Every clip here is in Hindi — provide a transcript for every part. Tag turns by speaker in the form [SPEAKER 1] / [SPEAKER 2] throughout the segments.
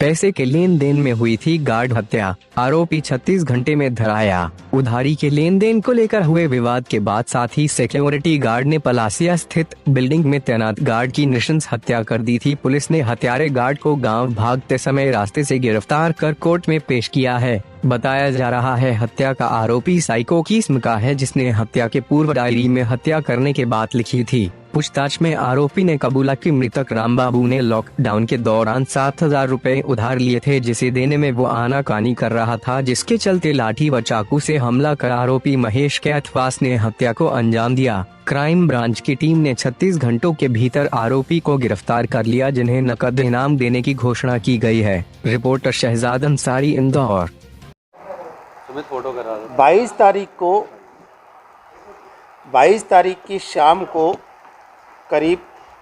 [SPEAKER 1] पैसे के लेन देन में हुई थी गार्ड हत्या, आरोपी 36 घंटे में धराया। उधारी के लेन देन को लेकर हुए विवाद के बाद साथ ही सिक्योरिटी गार्ड ने पलासिया स्थित बिल्डिंग में तैनात गार्ड की नृशंस हत्या कर दी थी। पुलिस ने हत्यारे गार्ड को गांव भागते समय रास्ते से गिरफ्तार कर कोर्ट में पेश किया है। बताया जा रहा है हत्या का आरोपी साइको किस्म का है, जिसने हत्या के पूर्व डायरी में हत्या करने की बात लिखी थी। पूछताछ में आरोपी ने कबूला कि मृतक रामबाबू ने लॉकडाउन के दौरान 7,000 रुपए उधार लिए थे, जिसे देने में वो आनाकानी कर रहा था, जिसके चलते लाठी व चाकू से हमला कर आरोपी महेश कैथवास ने हत्या को अंजाम दिया। क्राइम ब्रांच की टीम ने 36 घंटों के भीतर आरोपी को गिरफ्तार कर लिया, जिन्हें नकद इनाम देने की घोषणा की गई है। रिपोर्टर शहजाद अंसारी, इंदौर।
[SPEAKER 2] 22 तारीख की शाम को करीब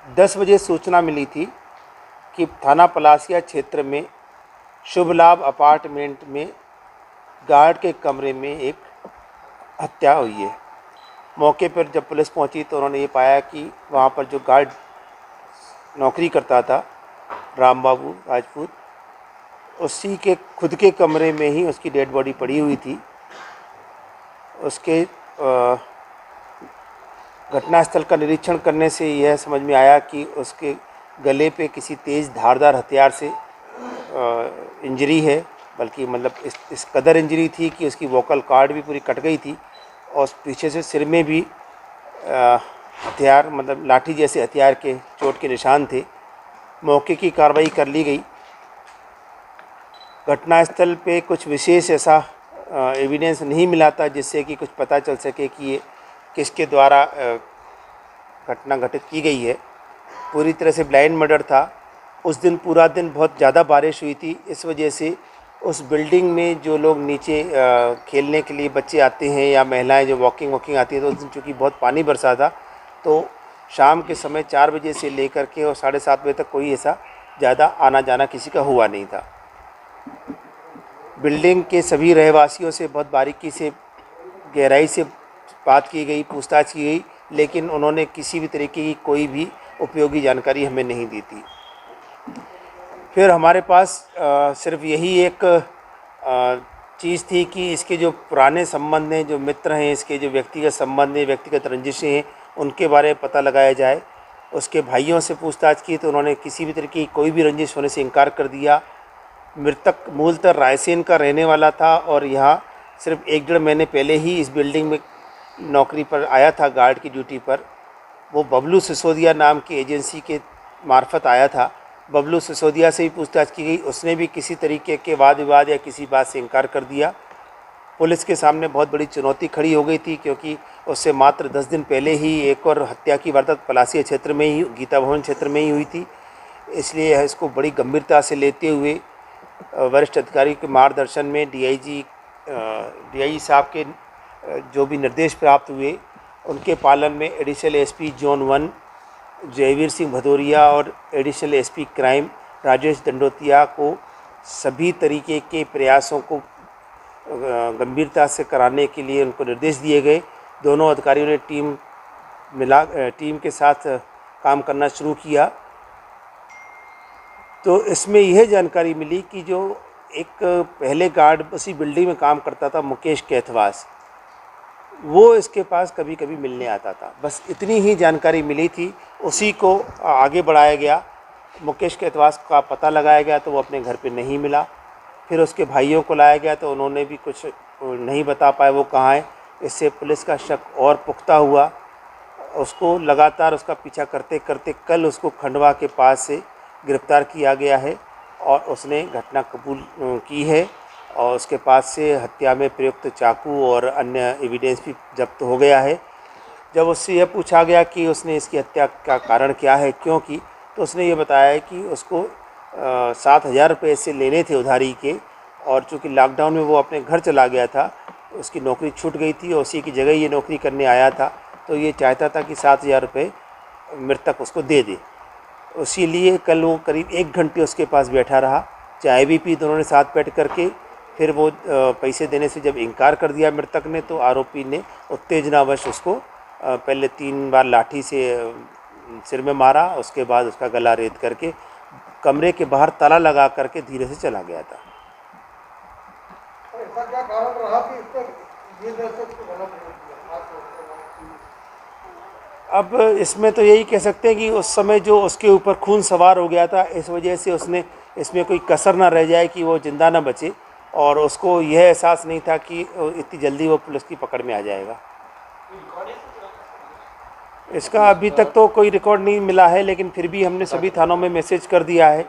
[SPEAKER 2] 10 बजे सूचना मिली थी कि थाना पलासिया क्षेत्र में शुभ लाभ अपार्टमेंट में गार्ड के कमरे में एक हत्या हुई है। मौके पर जब पुलिस पहुंची तो उन्होंने ये पाया कि वहां पर जो गार्ड नौकरी करता था रामबाबू राजपूत, उसी के खुद के कमरे में ही उसकी डेड बॉडी पड़ी हुई थी। उसके घटनास्थल का निरीक्षण करने से यह समझ में आया कि उसके गले पे किसी तेज़ धारदार हथियार से इंजरी है, बल्कि मतलब इस कदर इंजरी थी कि उसकी वोकल कॉर्ड भी पूरी कट गई थी और पीछे से सिर में भी हथियार मतलब लाठी जैसे हथियार के चोट के निशान थे। मौके की कार्रवाई कर ली गई। घटनास्थल पे कुछ विशेष ऐसा एविडेंस नहीं मिला था जिससे कि कुछ पता चल सके कि ये किसके द्वारा घटना घटित की गई है। पूरी तरह से ब्लाइंड मर्डर था। उस दिन पूरा दिन बहुत ज़्यादा बारिश हुई थी, इस वजह से उस बिल्डिंग में जो लोग नीचे खेलने के लिए बच्चे आते हैं या महिलाएं जो वॉकिंग आती हैं, तो उस दिन चूँकि बहुत पानी बरसा था, तो शाम के समय 4 बजे से लेकर के और 7:30 बजे तक कोई ऐसा ज़्यादा आना जाना किसी का हुआ नहीं था। बिल्डिंग के सभी रहवासियों से बहुत बारीकी से गहराई से बात की गई, पूछताछ की गई, लेकिन उन्होंने किसी भी तरीके की कोई भी उपयोगी जानकारी हमें नहीं दी थी। फिर हमारे पास सिर्फ यही एक चीज़ थी कि इसके जो पुराने संबंध हैं, जो मित्र हैं, इसके जो व्यक्तिगत संबंध हैं, व्यक्तिगत रंजिशें हैं, उनके बारे में पता लगाया जाए। उसके भाइयों से पूछताछ की तो उन्होंने किसी भी तरीके की कोई भी रंजिश होने से इनकार कर दिया। मृतक मूलतः रायसेन का रहने वाला था और यहाँ सिर्फ 1-1.5 महीने पहले ही इस बिल्डिंग में नौकरी पर आया था गार्ड की ड्यूटी पर। वो बबलू सिसोदिया नाम की एजेंसी के मार्फत आया था। बबलू सिसोदिया से भी पूछताछ की गई, उसने भी किसी तरीके के वाद विवाद या किसी बात से इनकार कर दिया। पुलिस के सामने बहुत बड़ी चुनौती खड़ी हो गई थी, क्योंकि उससे मात्र 10 दिन पहले ही एक और हत्या की वारदात पलासिया क्षेत्र में ही, गीता भवन क्षेत्र में ही हुई थी। इसलिए इसको बड़ी गंभीरता से लेते हुए वरिष्ठ अधिकारी के मार्गदर्शन में डीआईजी साहब के जो भी निर्देश प्राप्त हुए, उनके पालन में additional SP zone 1 Jayveer Singh Bhadauria और additional SP crime Rajesh Dandotiya को सभी तरीके के प्रयासों को गंभीरता से कराने के लिए उनको निर्देश दिए गए। दोनों अधिकारियों ने टीम के साथ काम करना शुरू किया। तो इसमें यह जानकारी मिली कि जो एक पहले गार्ड उसी बिल्डिंग में काम करता था, मुकेश कैथवास, वो इसके पास कभी कभी मिलने आता था। बस इतनी ही जानकारी मिली थी, उसी को आगे बढ़ाया गया। मुकेश कैथवास का पता लगाया गया तो वो अपने घर पे नहीं मिला। फिर उसके भाइयों को लाया गया तो उन्होंने भी कुछ नहीं बता पाए वो कहाँ है। इससे पुलिस का शक और पुख्ता हुआ। उसको लगातार उसका पीछा करते करते कल उसको खंडवा के पास से गिरफ्तार किया गया है और उसने घटना कबूल की है और उसके पास से हत्या में प्रयुक्त चाकू और अन्य एविडेंस भी जब्त हो गया है। जब उससे यह पूछा गया कि उसने इसकी हत्या का कारण क्या है, क्यों की, तो उसने ये बताया कि उसको 7,000 रुपये से लेने थे उधारी के, और चूँकि लॉकडाउन में वो अपने घर चला गया था, उसकी नौकरी छूट गई थी और उसी की जगह ये नौकरी करने आया था, तो ये चाहता था कि 7,000 रुपये मृतक उसको दे दे। इसीलिए कल वो करीब 1 घंटे उसके पास बैठा रहा, चाय भी पी दोनों ने साथ बैठ करके। फिर वो पैसे देने से जब इनकार कर दिया मृतक ने, तो आरोपी ने उत्तेजनावश उसको पहले 3 बार लाठी से सिर में मारा, उसके बाद उसका गला रेत करके कमरे के बाहर ताला लगा करके धीरे से चला गया था।
[SPEAKER 3] ऐसा क्या कारण रहा कि इस पर ये दहशत को भला नहीं किया?
[SPEAKER 2] अब इसमें तो यही कह सकते हैं कि उस समय जो उसके ऊपर खून सवार हो गया था, इस वजह से उसने इसमें कोई कसर ना रह जाए कि वो जिंदा ना बचे, और उसको यह एहसास नहीं था कि इतनी जल्दी वो पुलिस की पकड़ में आ जाएगा। इसका अभी तक तो कोई रिकॉर्ड नहीं मिला है, लेकिन फिर भी हमने सभी थानों में मैसेज कर दिया है।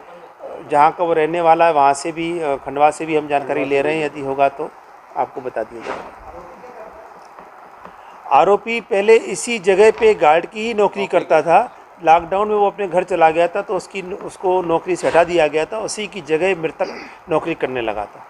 [SPEAKER 2] जहाँ का वो रहने वाला है वहाँ से भी, खंडवा से भी हम जानकारी ले रहे हैं, यदि होगा तो आपको बता दिया जाएगा। आरोपी पहले इसी जगह पे गार्ड की ही नौकरी करता था। लॉकडाउन में वो अपने घर चला गया था, तो उसको नौकरी से हटा दिया गया था, उसी की जगह मृतक नौकरी करने लगा था।